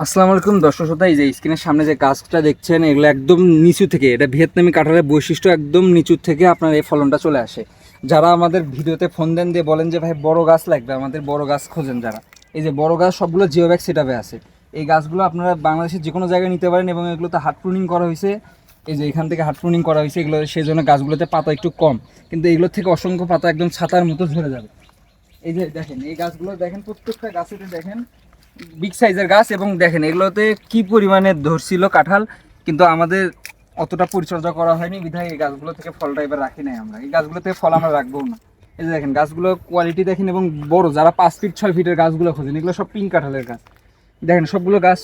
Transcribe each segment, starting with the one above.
আসসালামু আলাইকুম দর্শক শ্রোতা, এই যে স্ক্রিনের সামনে যে গাছটা দেখছেন এগুলো একদম নিচু থেকে, এটা ভিয়েতনামি কাঁঠালের বৈশিষ্ট্য, একদম নিচু থেকে আপনার এই ফলনটা চলে আসে। যারা আমাদের ভিডিওতে ফোন দেন দিয়ে বলেন যে ভাই বড় গাছ লাগবে, আমাদের বড় গাছ খোঁজেন যারা, এই যে বড় গাছ সবগুলো জিও ব্যাগ সেটআপে আছে। এই গাছগুলো আপনারা বাংলাদেশের যে কোনো জায়গায় নিতে পারেন এবং এগুলোতে হার্ড প্রুনিং করা হয়েছে। এই যে এখান থেকে হার্ড প্রুনিং করা হয়েছে এগুলো, সেই জন্য গাছগুলোতে পাতা একটু কম, কিন্তু এগুলোর থেকে অসংখ্য পাতা একদম ছাতার মতো ঝরে যাবে। এই যে দেখেন এই গাছগুলো দেখেন, প্রত্যেকটা গাছেতে দেখেন বিগ সাইজের গাছ, এবং দেখেন এগুলোতে কি পরিমাণে ধরছিল কাঁঠাল, কিন্তু আমাদের অতটা পরিচর্যা করা হয়নি বিধায় এই গাছগুলো থেকে ফলটা এবার রাখি নাই। আমরা এই গাছগুলো থেকে ফল আমরা রাখবো না। এই যে দেখেন গাছগুলো কোয়ালিটি দেখেন, এবং বড়, যারা 5 ফিট 6 ফিটের গাছগুলো খোঁজেন, এগুলো সব পিঙ্ক কাঁঠালের গাছ। দেখেন সবগুলো গাছ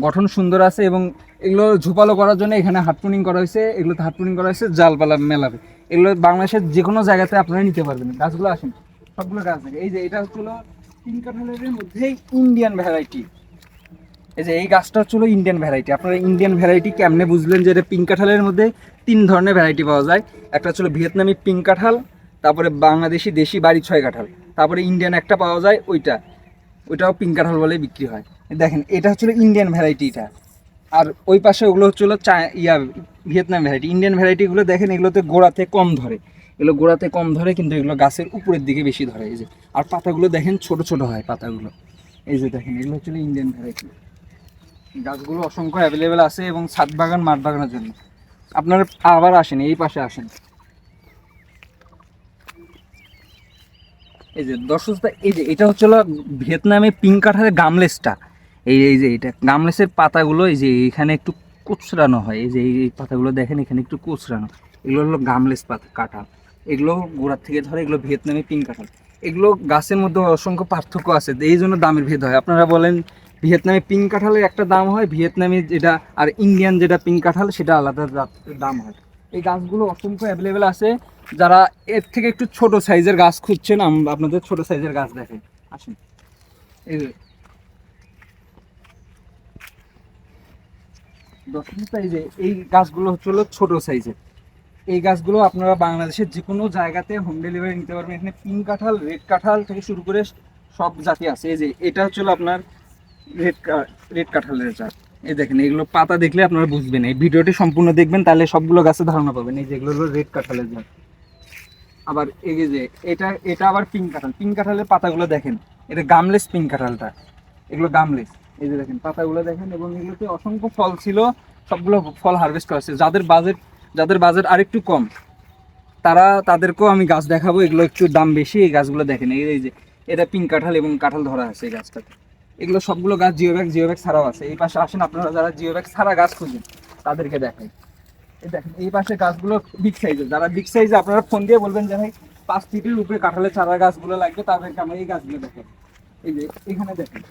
গঠন সুন্দর আছে, এবং এগুলো ঝোপালো করার জন্য এখানে হাট প্রুনিং করা হয়েছে, এগুলোতে হাট প্রুনিং করা হয়েছে জালপালা মেলাবে। এগুলো বাংলাদেশের যে কোনো জায়গাতে আপনারা নিতে পারবেন। গাছগুলো আসেন, সবগুলো গাছ দেখেন। এই যে এটা হচ্ছিল পিঙ্ক কাঁঠালের মধ্যেই ইন্ডিয়ান ভ্যারাইটি। এই যে এই গাছটা হচ্ছিল ইন্ডিয়ান ভ্যারাইটি। আপনারা ইন্ডিয়ান ভ্যারাইটি কেমনে বুঝলেন যে এটা পিঙ্ক কাঁঠালের মধ্যে 3 ধরনের ভ্যারাইটি পাওয়া যায়। একটা হচ্ছিল ভিয়েতনামি পিঙ্ক কাঁঠাল, তারপরে বাংলাদেশি দেশি বাড়ি 6 কাঁঠাল, তারপরে ইন্ডিয়ান একটা পাওয়া যায়, ওইটাও পিঙ্ক কাঁঠাল বলে বিক্রি হয়। দেখেন এটা হচ্ছিল ইন্ডিয়ান ভ্যারাইটিটা, আর ওই পাশে ওগুলো হচ্ছিল ভিয়েতনাম ভ্যারাইটি। ইন্ডিয়ান ভ্যারাইটিগুলো দেখেন এগুলোতে গোড়াতে কম ধরে, এগুলো গোড়াতে কম ধরে, কিন্তু এগুলো গাছের উপরের দিকে বেশি ধরে। এই যে আর পাতাগুলো দেখেন ছোট ছোট হয় পাতাগুলো। এই যে দেখেন এগুলো হচ্ছিল ইন্ডিয়ান ভ্যারাইটি। গাছগুলো অসংখ্য অ্যাভেলেবেল আছে এবং ছাদ বাগান মাঠ বাগানের জন্য। আপনারা আবার আসেন, এই পাশে আসেন। এই যে দর্শক, এই যে এটা হচ্ছে ভিয়েতনামে পিঙ্ক কাঁঠালের গামলেসটা। এই যে এটা গামলেসের পাতাগুলো, এই যে এখানে একটু কুচরানো হয়। এই যে এই পাতাগুলো দেখেন এখানে একটু কুচরানো, এগুলো হলো গামলেস পাতা কাঁঠাল। এগুলো গোড়ার থেকে ধরে, এগুলো ভিয়েতনামি পিঙ্ক কাঁঠাল। এগুলো গাছের মধ্যে অসংখ্য পার্থক্য আছে, এই জন্য দামের ভেদ হয়। আপনারা বলেন ভিয়েতনামি পিঙ্ক কাঁঠালের একটা দাম হয়, ভিয়েতনামি যেটা আর ইন্ডিয়ান যেটা পিঙ্ক কাঁঠাল সেটা আলাদা দাম হয়। এই গাছগুলো অসংখ্য অ্যাভেলেবেল আছে। যারা এর থেকে একটু ছোট সাইজের গাছ খুঁজছেন, আপনাদের ছোট সাইজের গাছ দেখেন, আসুন। এই যে এই যে এই গাছগুলো হচ্ছিল ছোট সাইজের। এই গাছগুলো আপনারা বাংলাদেশের যে কোনো জায়গাতে হোম ডেলিভারি নিতে পারবেন। এখানে পিঙ্ক কাঁঠাল, রেড কাঁঠাল থেকে শুরু করে সব জাতি আছে। এই যে এটা হচ্ছিল আপনার রেড রেড কাঁঠালের জাত। এই দেখেন এগুলো পাতা দেখলে আপনারা বুঝবেন, এই ভিডিওটি সম্পূর্ণ দেখবেন তাহলে সবগুলো গাছের ধারণা পাবেন। এই যে এগুলো হলো রেড কাঁঠালের জাত। আবার এই যে এটা এটা আবার পিঙ্ক কাঁঠাল। পিঙ্ক কাঁঠালের পাতাগুলো দেখেন, এটা গামলেস পিঙ্ক কাঁঠালটা, এগুলো গামলেস। এই যে দেখেন পাতাগুলো দেখেন, এবং এগুলোতে অসংখ্য ফল ছিল, সবগুলো ফল হারভেস্ট করা হচ্ছে। যাদের বাজেট আরেকটু কম, তাদেরকেও আমি গাছ দেখাবো, এগুলো একটু দাম বেশি। এই গাছগুলো দেখেন, এই যে এটা পিঙ্ক কাঁঠাল এবং কাঁঠাল ধরা আছে এই গাছটাতে। এগুলো সবগুলো গাছ জিও ব্যাগ ছাড়াও আছে। এই পাশে আসেন, আপনারা যারা জিও ব্যাগ ছাড়া গাছ খুঁজেন তাদেরকে দেখাই। এই দেখেন এই পাশে গাছগুলো বিগ সাইজের, যারা বিগ সাইজে আপনারা ফোন দিয়ে বলবেন যে ভাই 5 ফিটের উপরে কাঁঠালের চারা গাছগুলো লাগবে, তাদেরকে আমরা এই গাছগুলো দেখেন। এই যে এখানে দেখেন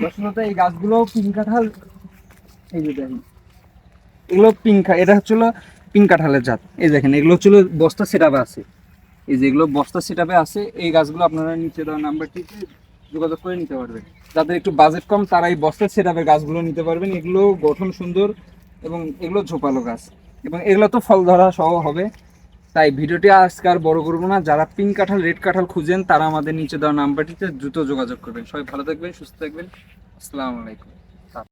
দর্শকতা, এই গাছগুলো পিঙ্ক কাঁঠাল। এই যে দেখেন এগুলো এটা হচ্ছিল পিঙ্ক কাঁঠালের জাত। এই দেখেন এগুলো হচ্ছিল বস্তা সেটআপে আছে। এই যে এগুলো বস্তা সেটআপে আছে। এই গাছগুলো আপনারা নিচে দেওয়া নাম্বারটিতে যোগাযোগ করে নিতে পারবেন। যাদের একটু বাজেট কম তারা এই বস্তা সেটআপের গাছগুলো নিতে পারবেন। এগুলো গঠন সুন্দর এবং এগুলো ঝোপালো গাছ, এবং এগুলো তো ফল ধরা সহ হবে। তাই ভিডিওটি আজকে আর বড় করবো না। যারা পিঙ্ক কাঁঠাল, রেড কাঁঠাল খুঁজেন তারা আমাদের নিচে দেওয়া নাম্বারটিতে দ্রুত যোগাযোগ করবেন। সবাই ভালো থাকবেন, সুস্থ থাকবেন। আসসালামু আলাইকুম।